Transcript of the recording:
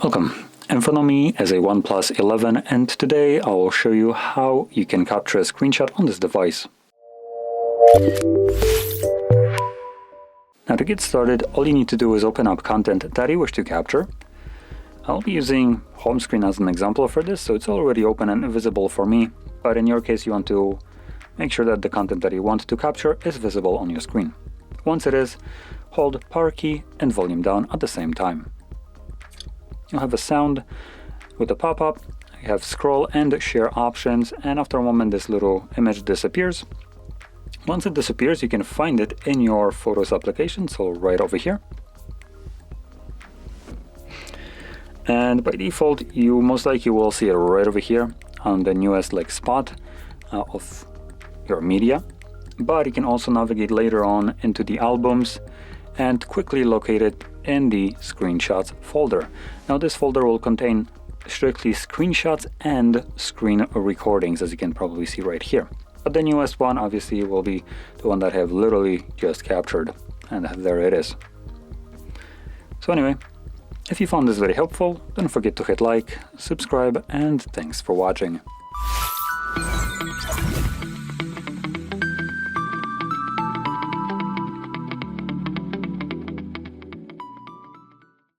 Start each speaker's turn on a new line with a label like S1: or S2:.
S1: Welcome. In front of me is a OnePlus 11 and today I will show you how you can capture a screenshot on this device. Now to get started, all you need to do is open up content that you wish to capture. I'll be using home screen as an example for this, so it's already open and visible for me, but in your case you want to make sure that the content that you want to capture is visible on your screen. Once it is, hold power key and volume down at the same time. You'll have a sound with a pop-up, you have scroll and share options, and after a moment this little image disappears. Once it disappears, you can find it in your Photos application, so right over here. And by default, you most likely will see it right over here on the newest spot of your media. But you can also navigate later on into the albums and quickly locate it in the screenshots folder. Now this folder will contain strictly screenshots and screen recordings, as you can probably see right here. But the newest one obviously will be the one that I have literally just captured, and there it is. So anyway, if you found this very helpful, don't forget to hit like, subscribe, and thanks for watching.